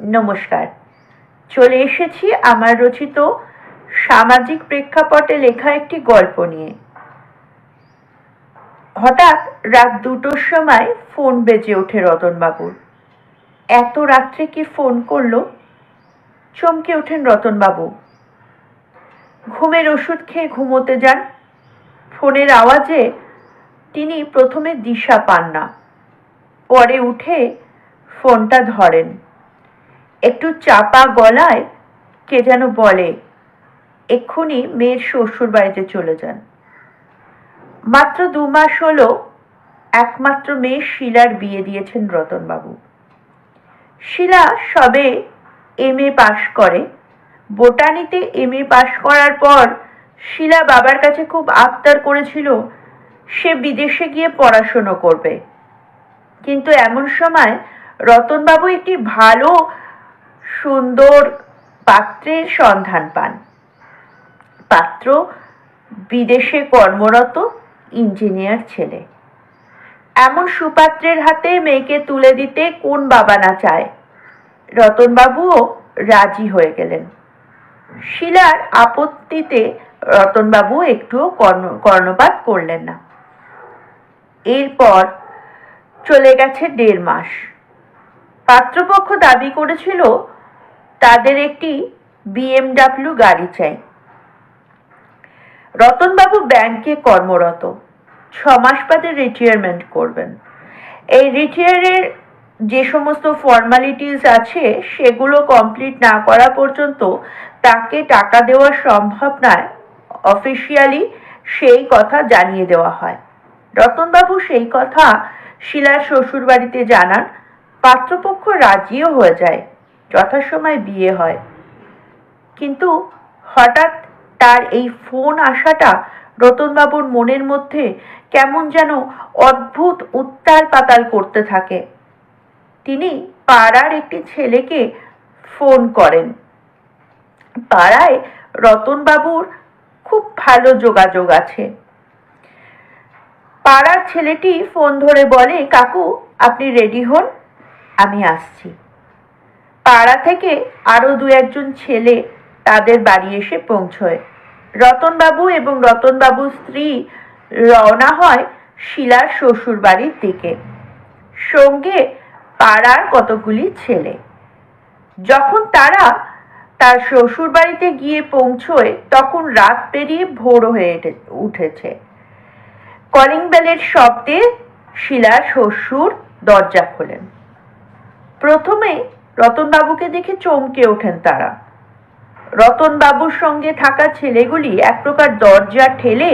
নমস্কার। চলে এসেছি আমার রচিত সামাজিক প্রেক্ষাপটে লেখা একটি গল্প নিয়ে। হঠাৎ রাত 2টোর সময় ফোন বেজে ওঠে রতনবাবুর। এত রাত্রে কি ফোন করলো? চমকে ওঠেন রতনবাবু। ঘুমের ওষুধ খেয়ে ঘুমোতে যান। ফোনের আওয়াজে তিনি প্রথমে দিশা পান না, পরে উঠে ফোনটা ধরেন। একটু চাপা গলায় কে যেন বলে, এক্ষুনি মেয়ের শ্বশুর বাড়িতে চলে যান। মাত্র 2 মাস হলো একমাত্র মেয়ে শিলার বিয়ে দিয়েছেন রতনবাবু। শিলা সবে MA পাশ করে। বোটানিতে MA পাশ করার পর শিলা বাবার কাছে খুব আবদার করেছিল সে বিদেশে গিয়ে পড়াশোনা করবে। কিন্তু এমন সময় রতনবাবু একটি ভালো সুন্দর পাত্রের সন্ধান পান। পাত্র বিদেশে কর্মরত ইঞ্জিনিয়ার ছেলে। এমন সুপাত্রের হাতে মেয়েকে তুলে দিতে কোন বাবা না চায়। রতনবাবুও রাজি হয়ে গেলেন। শিলার আপত্তিতে রতনবাবু একটুও কর্ণপাত করলেন না। এরপর চলে গেছে 1.5 মাস। পাত্রপক্ষ দাবি করেছিল তাদের একটি BMW গাড়ি চাই। রতনবাবু ব্যাংকে কর্মরত। 6 মাস বাদে রিটায়ারমেন্ট করবেন। এই রিটায়ারের যে সমস্ত ফর্মালিটিস আছে সেগুলো কমপ্লিট না করা পর্যন্ত তাকে টাকা দেওয়া সম্ভব নয়। অফিসিয়ালি সেই কথা জানিয়ে দেওয়া হয়। রতনবাবু সেই কথা শিলার শ্বশুর বাড়িতে জানান। পাত্রপক্ষ রাজিও হয়ে যায়। যথাসময়ে বিয়ে হয়। কিন্তু হঠাৎ তার এই ফোন আসাটা রতনবাবুর মনের মধ্যে কেমন যেন অদ্ভুত উত্তাল পাতাল করতে থাকে। তিনি পাড়ার একটি ছেলেকে ফোন করেন। পাড়ায় রতনবাবুর খুব ভালো যোগাযোগ আছে। পাড়ার ছেলেটি ফোন ধরে বলে, কাকু আপনি রেডি হন, আমি আসছি। পাড়া থেকে আরো 2-1 ছেলে তাদের বাড়ি এসে পৌঁছয়। রতনবাবু এবং রতনবাবুর স্ত্রী রওনা হয় শিলার শ্বশুর বাড়ির দিকে। সঙ্গে পাড়ার কতগুলি ছেলে। যখন তারা তার শ্বশুর বাড়িতে গিয়ে পৌঁছয় তখন রাত পেরিয়ে ভোর হয়ে উঠেছে। কলিং বেলের শব্দে শিলার শ্বশুর দরজা খোলেন। প্রথমে রতনবাবুকে দেখে চমকে ওঠেন তারা। রতনবাবুর সঙ্গে থাকা ছেলেগুলি এক প্রকার দরজা ঠেলে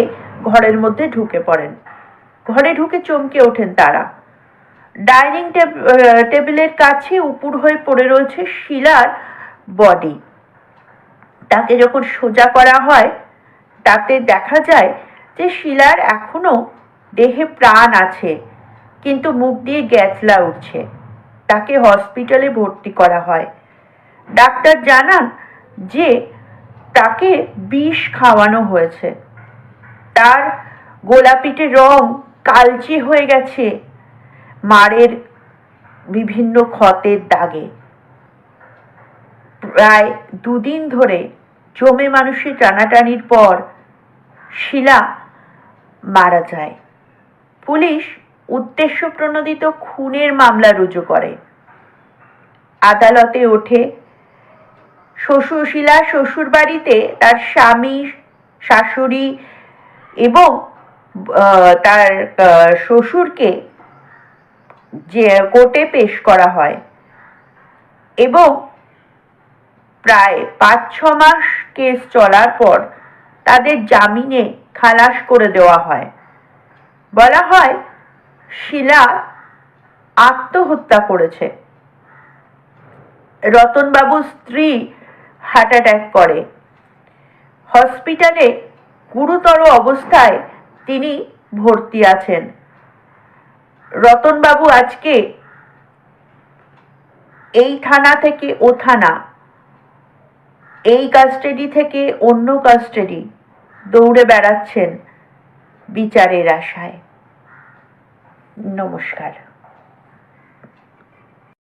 ঘরের মধ্যে ঢুকে পড়েন। ঘরে ঢুকে চমকে ওঠেন তারা। ডাইনিং টেবিলের কাছে উপুড় হয়ে পড়ে রয়েছে শিলার বডি। তাকে যখন সোজা করা হয় তাতে দেখা যায় যে শিলার এখনো দেহে প্রাণ আছে, কিন্তু মুখ দিয়ে গ্যাঁতলা উঠছে। তাকে হসপিটালে ভর্তি করা হয়। ডাক্তার জানান যে তাকে বিষ খাওয়ানো হয়েছে। তার গোলাপিটে রং কালচে হয়ে গেছে মারের বিভিন্ন ক্ষতের দাগে। প্রায় 2 দিন ধরে জমে মানুষের টানাটানির পর শিলা মারা যায়। পুলিশ উদ্দেশ্য প্রণোদিত খুনের মামলা রুজু করে। আদালতে ওঠে শিলার শ্বশুর বাড়িতে তার স্বামী, শাশুড়ি এবং তার শ্বশুরকে যে কোর্টে পেশ করা হয় এবং প্রায় 5-6 মাস কেস চলার পর তাদের জামিনে খালাস করে দেওয়া হয়। বলা হয় শিলা আত্মহত্যা করেছে। রতনবাবুর স্ত্রী হার্ট অ্যাটাক করে। হসপিটালে গুরুতর অবস্থায় তিনি ভর্তি আছেন। রতনবাবু আজকে এই থানা থেকে ও থানা, এই কাস্টাডি থেকে অন্য কাস্টাডি দৌড়ে বেড়াচ্ছেন বিচারের আশায়। নমস্কার।